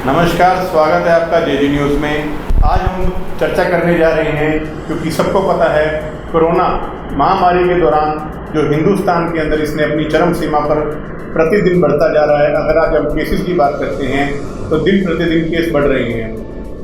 नमस्कार, स्वागत है आपका जेडी न्यूज़ में। आज हम चर्चा करने जा रहे हैं क्योंकि सबको पता है कोरोना महामारी के दौरान जो हिंदुस्तान के अंदर इसने अपनी चरम सीमा पर प्रतिदिन बढ़ता जा रहा है। अगर आज हम केसेस की बात करते हैं तो दिन प्रतिदिन केस बढ़ रहे हैं।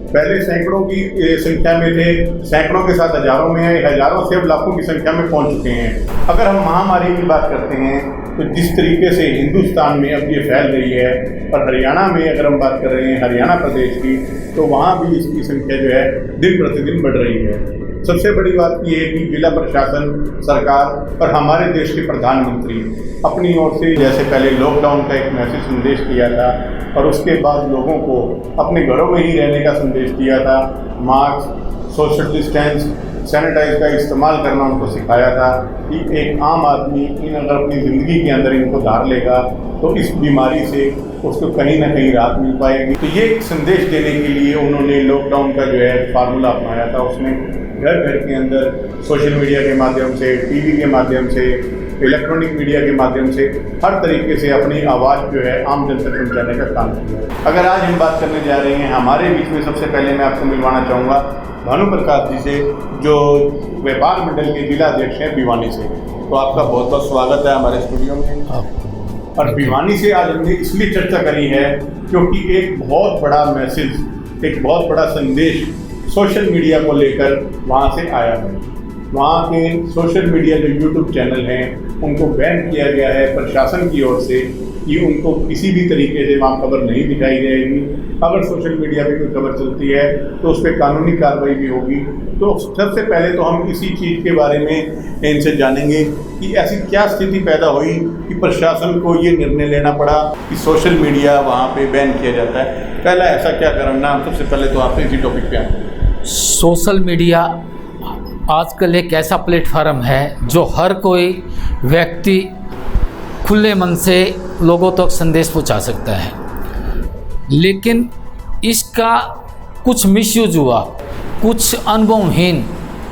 पहले सैकड़ों की संख्या में थे, सैकड़ों के साथ हज़ारों में है, हज़ारों से अब लाखों की संख्या में पहुंच चुके हैं। अगर हम महामारी की बात करते हैं तो जिस तरीके से हिंदुस्तान में अब ये फैल रही है और हरियाणा में अगर हम बात कर रहे हैं हरियाणा प्रदेश की, तो वहाँ भी इसकी संख्या जो है दिन प्रतिदिन बढ़ रही है। सबसे बड़ी बात यह है कि जिला प्रशासन, सरकार और हमारे देश के प्रधानमंत्री अपनी ओर से जैसे पहले लॉकडाउन का एक मैसेज संदेश दिया था और उसके बाद लोगों को अपने घरों में ही रहने का संदेश दिया था। मास्क, सोशल डिस्टेंस, सैनिटाइज का इस्तेमाल करना उनको सिखाया था कि एक आम आदमी अगर अपनी ज़िंदगी के अंदर इनको धार लेगा तो इस बीमारी से उसको कहीं ना कहीं राहत मिल पाएगी। तो ये एक संदेश देने के लिए उन्होंने लॉकडाउन का जो है फार्मूला अपनाया था। उसमें घर घर के अंदर सोशल मीडिया के माध्यम से, टीवी के माध्यम से, इलेक्ट्रॉनिक मीडिया के माध्यम से हर तरीके से अपनी आवाज़ जो है आम जन तक पहुँचाने का काम किया। अगर आज हम बात करने जा रहे हैं हमारे बीच में, सबसे पहले मैं आपको मिलवाना चाहूँगा भानु प्रकाश जी से, जो व्यापार मंडल के जिला अध्यक्ष हैं भिवानी से। तो आपका बहुत बहुत स्वागत है हमारे स्टूडियो में। और भिवानी से आज हमने इसलिए चर्चा करी है क्योंकि एक बहुत बड़ा मैसेज, एक बहुत बड़ा संदेश सोशल मीडिया को लेकर वहाँ से आया है। वहाँ के सोशल मीडिया जो यूट्यूब चैनल हैं उनको बैन किया गया है प्रशासन की ओर से कि उनको किसी भी तरीके से वहाँ खबर नहीं दिखाई जाएगी। अगर सोशल मीडिया पे कोई खबर चलती है तो उस पर कानूनी कार्रवाई भी होगी। तो सबसे पहले तो हम इसी चीज़ के बारे में इनसे जानेंगे कि ऐसी क्या स्थिति पैदा हुई कि प्रशासन को ये निर्णय लेना पड़ा कि सोशल मीडिया वहाँ पे बैन किया जाता है। पहला ऐसा क्या कारण है? सबसे पहले तो आपसे इसी टॉपिक पे आए। सोशल मीडिया आजकल एक ऐसा प्लेटफार्म है जो हर कोई व्यक्ति खुले मन से लोगों तक संदेश पहुंचा सकता है, लेकिन इसका कुछ मिसयूज हुआ। कुछ अनुभवहीन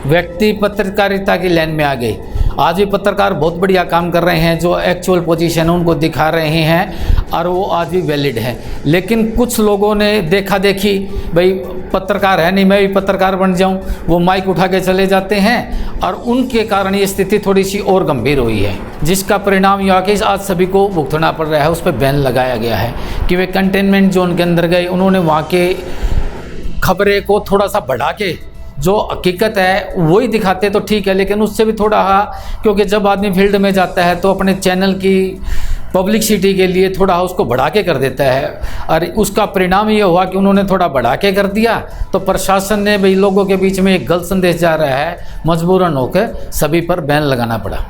व्यक्ति पत्रकारिता की लाइन में आ गए। आज भी पत्रकार बहुत बढ़िया काम कर रहे हैं, जो एक्चुअल पोजीशन उनको दिखा रहे हैं और वो आज भी वैलिड है। लेकिन कुछ लोगों ने देखा देखी, भाई पत्रकार है नहीं, मैं भी पत्रकार बन जाऊं, वो माइक उठा के चले जाते हैं और उनके कारण ये स्थिति थोड़ी सी और गंभीर हुई है, जिसका परिणाम यह कि आज सभी को भुगतना पड़ रहा है। उस पर बैन लगाया गया है कि वे कंटेनमेंट जोन के अंदर गए, उन्होंने वहाँ के खबरें को थोड़ा सा बढ़ा के जो हकीकत है वही दिखाते तो ठीक है, लेकिन उससे भी थोड़ा, क्योंकि जब आदमी फील्ड में जाता है तो अपने चैनल की पब्लिसिटी के लिए थोड़ा उसको बढ़ा के कर देता है और उसका परिणाम ये हुआ कि उन्होंने थोड़ा बढ़ा के कर दिया तो प्रशासन ने भाई लोगों के बीच में एक गलत संदेश जा रहा है, मजबूरन होकर सभी पर बैन लगाना पड़ा।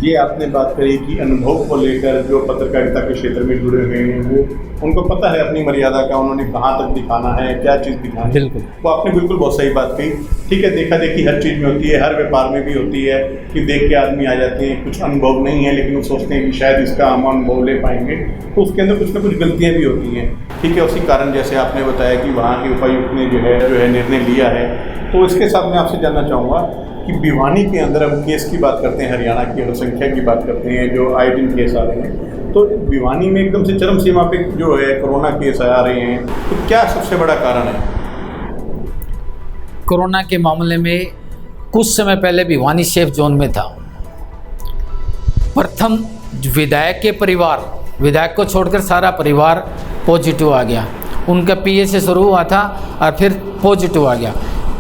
ये आपने बात करी कि अनुभव को लेकर जो पत्रकारिता के क्षेत्र में जुड़े हुए हैं वो उनको पता है अपनी मर्यादा का, उन्होंने कहाँ तक दिखाना है, क्या चीज़ दिखाना है। बिल्कुल, वो आपने बिल्कुल बहुत सही बात कही। ठीक है, देखा देखी हर चीज़ में होती है, हर व्यापार में भी होती है कि देख के आदमी आ जाते हैं, कुछ अनुभव नहीं है लेकिन वो सोचते हैं कि शायद इसका हम अनुभव ले पाएंगे, तो उसके अंदर कुछ ना कुछ गलतियाँ भी होती हैं। ठीक है, उसी कारण जैसे आपने बताया कि वहाँ के उपायुक्त ने जो है निर्णय लिया है। तो इसके साथ मैं आपसे जानना चाहूँगा कि भिवानी के अंदर हम केस की बात करते हैं, हरियाणा की और संख्या की बात करते हैं जो आए दिन केस आ रहे हैं, तो भिवानी में एकदम से चरम सीमा पे जो है कोरोना केस आ रहे हैं, तो क्या सबसे बड़ा कारण है? कोरोना के मामले में कुछ समय पहले भिवानी सेफ जोन में था। प्रथम विधायक के परिवार, विधायक को छोड़कर सारा परिवार पॉजिटिव आ गया। उनका पीए से शुरू हुआ था और फिर पॉजिटिव आ गया।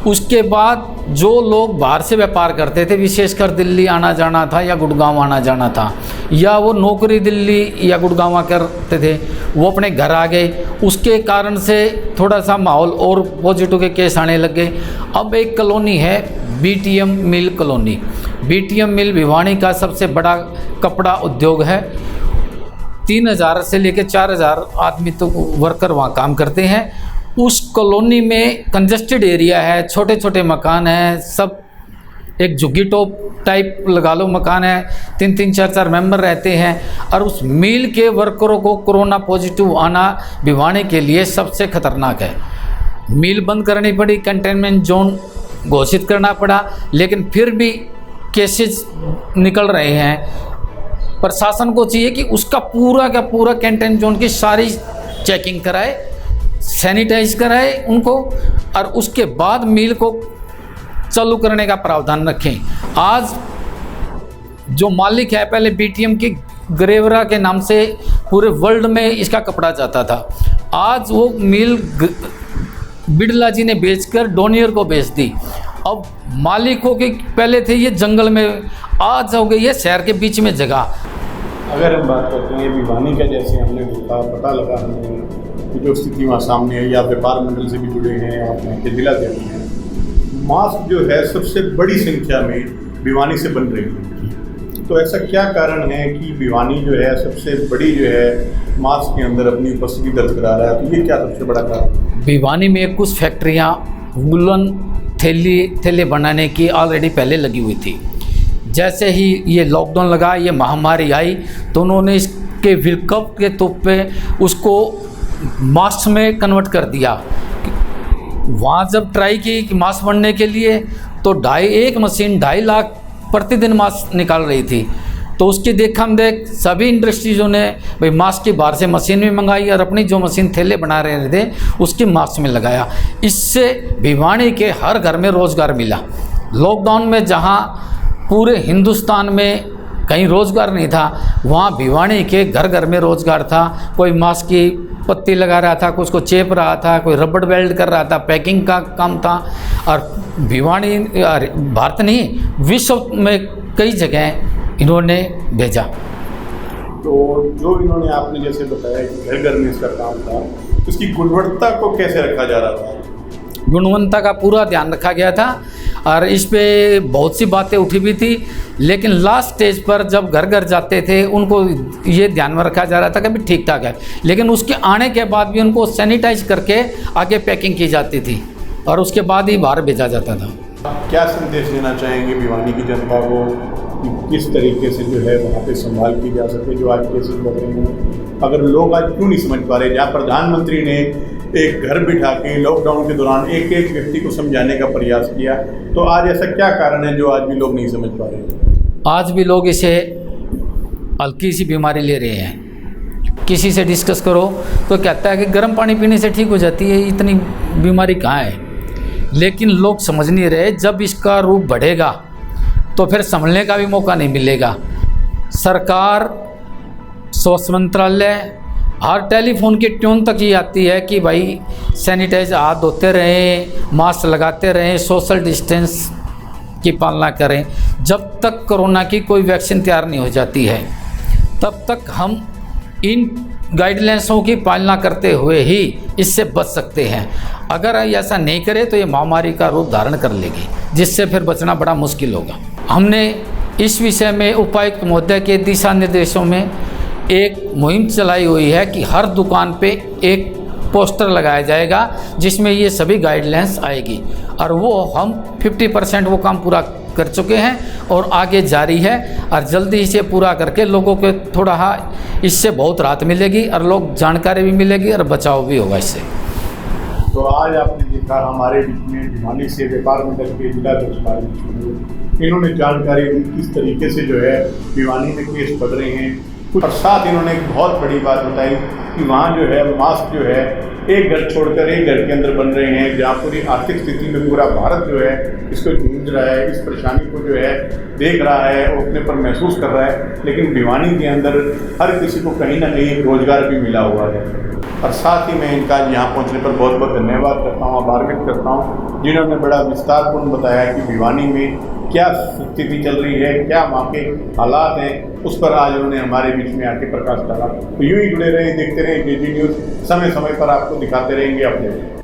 उसके बाद जो लोग बाहर से व्यापार करते थे, विशेषकर दिल्ली आना जाना था या गुड़गांव आना जाना था, या वो नौकरी दिल्ली या गुड़गांव करते थे, वो अपने घर आ गए। उसके कारण से थोड़ा सा माहौल और पॉजिटिव के केस आने लग गए। अब एक कॉलोनी है बीटीएम मिल कॉलोनी। बीटीएम मिल भिवानी का सबसे बड़ा कपड़ा उद्योग है। 3000 से लेकर 4000 आदमी तो वर्कर वहाँ काम करते हैं। उस कॉलोनी में कंजस्टेड एरिया है, छोटे छोटे मकान हैं, सब एक झुग्गी टॉप टाइप लगा लो मकान है, 3-3, 4-4 मेंबर रहते हैं। और उस मिल के वर्करों को कोरोना पॉजिटिव आना भिवानी के लिए सबसे खतरनाक है। मिल बंद करनी पड़ी, कंटेनमेंट जोन घोषित करना पड़ा, लेकिन फिर भी केसेस निकल रहे हैं। प्रशासन को चाहिए कि उसका पूरा का पूरा कंटेनमेंट जोन की सारी चेकिंग कराए, सैनिटाइज कराए उनको, और उसके बाद मिल को चालू करने का प्रावधान रखें। आज जो मालिक है, पहले बीटीएम की ग्रेवरा के नाम से पूरे वर्ल्ड में इसका कपड़ा जाता था, आज वो मिल बिड़ला जी ने बेचकर डोनियर को बेच दी। अब मालिकों के पहले थे ये जंगल में, आज हो गई है शहर के बीच में जगह। अगर हम बात करते हैं भिवानी का, जैसे हमने देखा, पता लगा हमने कि जो स्थिति वहाँ सामने है, या व्यापार मंडल से भी जुड़े हैं, आप यहाँ के जिला से हैं, मास्क जो है सबसे बड़ी संख्या में भिवानी से बन रही है। तो ऐसा क्या कारण है कि भिवानी जो है सबसे बड़ी जो है मास्क के अंदर अपनी उपस्थिति दर्ज करा रहा है? तो ये क्या सबसे बड़ा कारण? भिवानी में कुछ फैक्ट्रियाँ वुलन थैले बनाने की ऑलरेडी पहले लगी हुई थी। जैसे ही ये लॉकडाउन लगा, ये महामारी आई, तो उन्होंने इसके विकल्प के तौर पे उसको मास्क में कन्वर्ट कर दिया। वहाँ जब ट्राई की कि मास्क बनने के लिए, तो एक मशीन 2.5 लाख प्रतिदिन मास्क निकाल रही थी। तो उसकी देखम देख सभी इंडस्ट्रीज़ों ने भाई मास्क की बाहर से मशीन भी मंगाई और अपनी जो मशीन थैले बना रहे थे उसकी मास्क में लगाया। इससे भिवानी के हर घर में रोज़गार मिला। लॉकडाउन में जहाँ पूरे हिंदुस्तान में कहीं रोज़गार नहीं था, वहाँ भिवानी के घर घर में रोज़गार था। कोई मास्क की पत्ती लगा रहा था, कुछ को चेप रहा था, कोई रबड़ वेल्ड कर रहा था, पैकिंग का काम था। और भिवानी भारत नहीं, विश्व में कई जगह इन्होंने भेजा। तो जो इन्होंने आपने जैसे बताया कि घर घर में इसका काम था, तो इसकी गुणवत्ता को कैसे रखा जा रहा था? गुणवत्ता का पूरा ध्यान रखा गया था और इस पे बहुत सी बातें उठी भी थी, लेकिन लास्ट स्टेज पर जब घर घर जाते थे उनको ये ध्यान में रखा जा रहा था कि भी ठीक ठाक है, लेकिन उसके आने के बाद भी उनको सैनिटाइज करके आगे पैकिंग की जाती थी और उसके बाद ही बाहर भेजा जाता था। क्या संदेश देना चाहेंगे भिवानी की जनता को कि किस तरीके से जो है वहाँ पे संभाल की जा सके जो आज केसेस बढ़ रहे हैं? अगर लोग आज क्यों नहीं समझ पा रहे, जहाँ प्रधानमंत्री ने एक घर बिठा के लॉकडाउन के दौरान एक एक व्यक्ति को समझाने का प्रयास किया, तो आज ऐसा क्या कारण है जो आज भी लोग नहीं समझ पा रहे? आज भी लोग इसे हल्की सी बीमारी ले रहे हैं। किसी से डिस्कस करो तो कहता है कि गर्म पानी पीने से ठीक हो जाती है, इतनी बीमारी कहाँ है। लेकिन लोग समझ नहीं रहे, जब इसका रूप बढ़ेगा तो फिर संभलने का भी मौका नहीं मिलेगा। सरकार, स्वास्थ्य मंत्रालय, हर टेलीफोन की ट्यून तक ये आती है कि भाई सैनिटाइज हाथ धोते रहें, मास्क लगाते रहें, सोशल डिस्टेंस की पालना करें। जब तक कोरोना की कोई वैक्सीन तैयार नहीं हो जाती है तब तक हम इन गाइडलाइंसों की पालना करते हुए ही इससे बच सकते हैं। अगर ऐसा नहीं करे तो ये महामारी का रूप धारण कर लेगी, जिससे फिर बचना बड़ा मुश्किल होगा। हमने इस विषय में उपायुक्त महोदय के दिशा निर्देशों में एक मुहिम चलाई हुई है कि हर दुकान पे एक पोस्टर लगाया जाएगा जिसमें ये सभी गाइडलाइंस आएगी, और वो हम 50% वो काम पूरा कर चुके हैं और आगे जारी है, और जल्दी इसे पूरा करके लोगों को थोड़ा इससे बहुत राहत मिलेगी और लोग जानकारी भी मिलेगी और बचाव भी होगा इससे। तो आज आपने देखा हमारे बीच में भिवानी से व्यापार मंडल के जिला अधिकारी, इन्होंने जानकारी दी किस तरीके से जो है भिवानी में केस बढ़ रहे हैं, और साथ इन्होंने एक बहुत बड़ी बात बताई कि वहाँ जो है मास्क जो है एक घर छोड़कर एक घर के अंदर बन रहे हैं, जहाँ पूरी आर्थिक स्थिति में पूरा भारत जो है इसको जूझ रहा है, इस परेशानी को जो है देख रहा है और अपने पर महसूस कर रहा है। लेकिन भिवानी के अंदर हर किसी को कहीं ना कहीं रोजगार भी मिला हुआ है, और साथ ही मैं इनका यहाँ पहुँचने पर बहुत बहुत धन्यवाद करता हूँ, आभार व्यक्त करता हूँ, जिन्होंने बड़ा विस्तारपूर्ण बताया कि भिवानी में क्या स्थिति चल रही है, क्या वहाँ के हालात हैं, उस पर आज उन्होंने हमारे बीच में आके प्रकाश डाला। तो यूँ ही जुड़े रहे, देखते रहे JG न्यूज़, समय समय पर आपको दिखाते रहेंगे अपडेट।